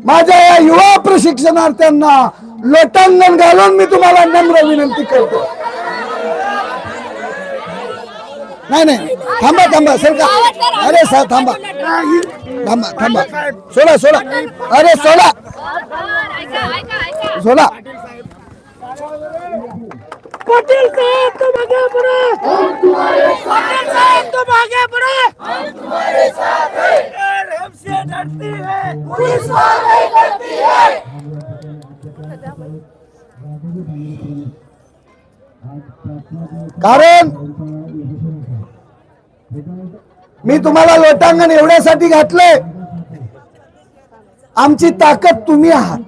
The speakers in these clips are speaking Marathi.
माझ्या या युवा प्रशिक्षणार्थ्यांना लोटांगण घालून मी तुम्हाला नम्र विनंती करतो। नाही नाही थांबा थांबा सर का अरे सर थांबा थांबा थांबा सोडा सोडा अरे सोडा सोडा पटेल साहब तुम आगे बढ़ो, पटेल साहब तुम आगे बढ़ो, हम तुम्हारे साथ हैं। हमसे डरती है पुलिस वाले डरती है। कारण मी तुम्हाला लोटांगण एवढ्यासाठी घातलंय, आमची ताकद तुम्ही आहात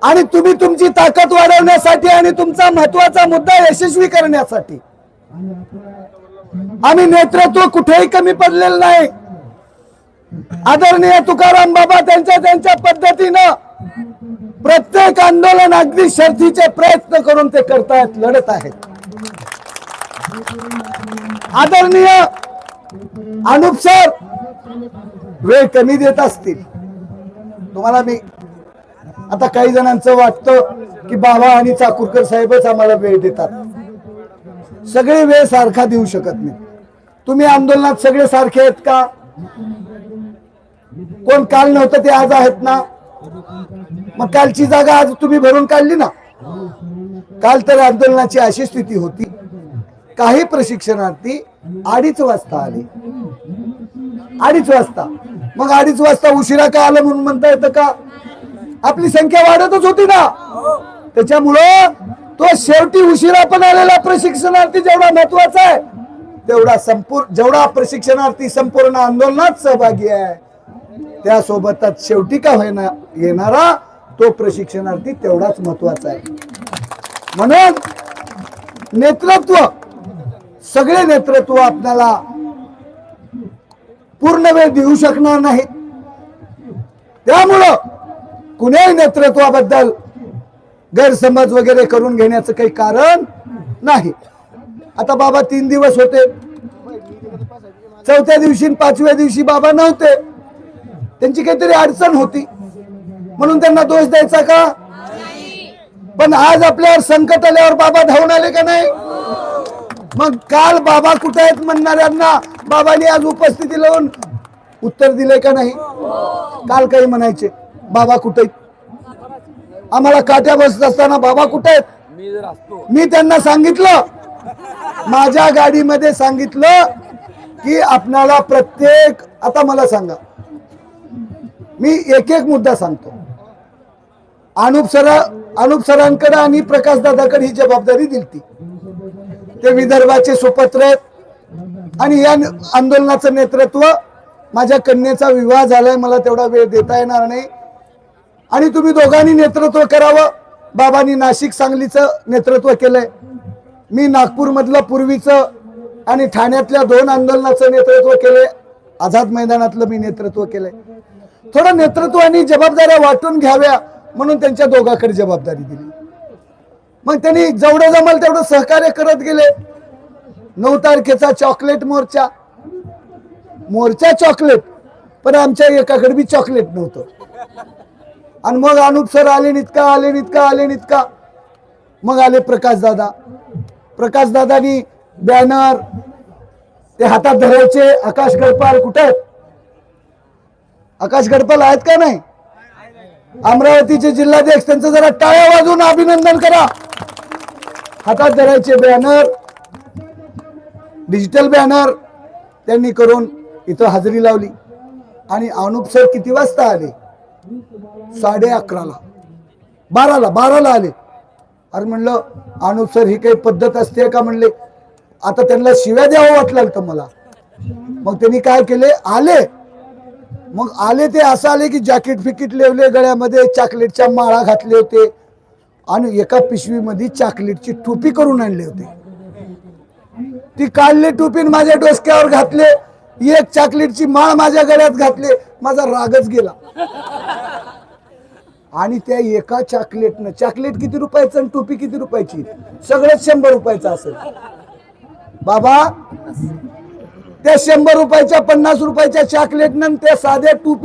आणि तुम्ही तुमची ताकद वाढवण्यासाठी आणि तुमचा महत्त्वाचा मुद्दा यशस्वी करण्यासाठी आम्ही नेतृत्व कुठेही कमी पडलेलं नाही। आदरणीय तुकाराम बाबा त्यांच्या पद्धतीनं प्रत्येक आंदोलन अगदी शर्थीचे प्रयत्न करून ते करतायत, लढत आहेत। आदरणीय अनुप सर वेळ कमी देत असतील तुम्हाला। मी आता काही जणांचं वाटतं की बाबा आणि चाकूरकर साहेबच आम्हाला वेळ देतात, सगळे वेळ सारखा देऊ शकत नाही। तुम्ही आंदोलनात सगळे सारखे आहेत का? कोण काल नव्हतं ते आज आहेत ना? मग कालची जागा आज तुम्ही भरून काढली ना? काल तर आंदोलनाची अशी स्थिती होती, काही प्रशिक्षणार्थी 2:30 वाजता आले, 2:30 वाजता। मग 2:30 वाजता उशिरा का आलं म्हणून म्हणता येतं का? आपली संख्या वाढतच होती ना, त्याच्यामुळं तो शेवटी उशिरा पण आलेला प्रशिक्षणार्थी जेवढा महत्वाचा आहे जेवढा प्रशिक्षणार्थी संपूर्ण आंदोलनात सहभागी आहे त्यासोबतच शेवटी का होईना येणारा तो प्रशिक्षणार्थी तेवढाच महत्वाचा आहे। म्हणून नेतृत्व, सगळे नेतृत्व आपल्याला पूर्ण वेळ देऊ शकणार नाही, त्यामुळं कुणीही नेतृत्वाबद्दल गैरसमज वगैरे करून घेण्याचं काही कारण नाही। आता बाबा 3 दिवस होते, 4थ्या दिवशी 5व्या दिवशी बाबा नव्हते, त्यांची काहीतरी अडचण होती म्हणून त्यांना दोष द्यायचा का? पण आज आपल्यावर संकट आल्यावर बाबा धावून आले का नाही? मग काल बाबा कुठे आहेत म्हणणाऱ्यांना बाबांनी आज उपस्थिती लावून उत्तर दिले का नाही? काल काही म्हणायचे बाबा कुठे आहेत, आम्हाला काट्या बसत असताना बाबा कुठे आहेत? मी त्यांना सांगितलं, माझ्या गाडीमध्ये सांगितलं की आपणाला प्रत्येक, आता मला सांगा, मी एक एक मुद्दा सांगतो। अनुप सरांकडे आणि प्रकाश दादाकडे ही जबाबदारी दिली, ते विदर्भाचे सुपुत्र आहेत आणि या आंदोलनाचं नेतृत्व, माझ्या कन्येचा विवाह झालाय, मला तेवढा वेळ देता येणार नाही आणि तुम्ही दोघांनी नेतृत्व करावं। बाबांनी नाशिक सांगलीचं नेतृत्व केलंय, मी नागपूर मधलं पूर्वीचं आणि ठाण्यातल्या 2 आंदोलनाचं नेतृत्व केलंय, आझाद मैदानातलं मी नेतृत्व केलंय। थोडं नेतृत्व आणि जबाबदाऱ्या वाटून घ्याव्या म्हणून त्यांच्या दोघांकडे जबाबदारी दिली। मग त्यांनी जेवढं जमल तेवढं सहकार्य करत गेले। 9 तारखेचा चॉकलेट मोर्चा चॉकलेट, पण आमच्या एकाकडे बी चॉकलेट नव्हतं आणि मग अनुप सर आले नितका मग आले प्रकाश दादानी बॅनर ते हातात धरायचे। आकाश गडपाल कुठे आहेत? आकाश गडपाल आहेत का नाही? अमरावतीचे जिल्हाध्यक्ष, त्यांचं जरा टाळ्या वाजवून अभिनंदन करा। हातात धरायचे बॅनर, डिजिटल बॅनर त्यांनी करून इथं हजेरी लावली आणि अनुप सर किती वाजता आले? 11:30ला, 12ला आले। अरे म्हणलं अनुप सर ही काही पद्धत असते का? म्हणले आता त्यांना शिव्या द्यावं वाटलं तर मला। मग त्यांनी काय केले, आले ते असं आले की जॅकेट फिकीट लेवले, गळ्यामध्ये चॉकलेटच्या माळा घातले होते आणि एका पिशवीमध्ये चॉकलेटची टोपी करून आणले होते। ती काढली टोपी माझ्या डोसक्यावर घातले, एक चॉकलेटची माळ माझ्या गळ्यात घातले, माझा रागच गेला। आणि त्या एका चॉकलेटनं, चॉकलेट किती रुपयाचं आणि टोपी किती रुपयाची? सगळंच 100 रुपयाचं असेल। बाबा त्या 100 रुपयाच्या 50 रुपयाच्या चॉकलेटनं त्या साध्या टोपी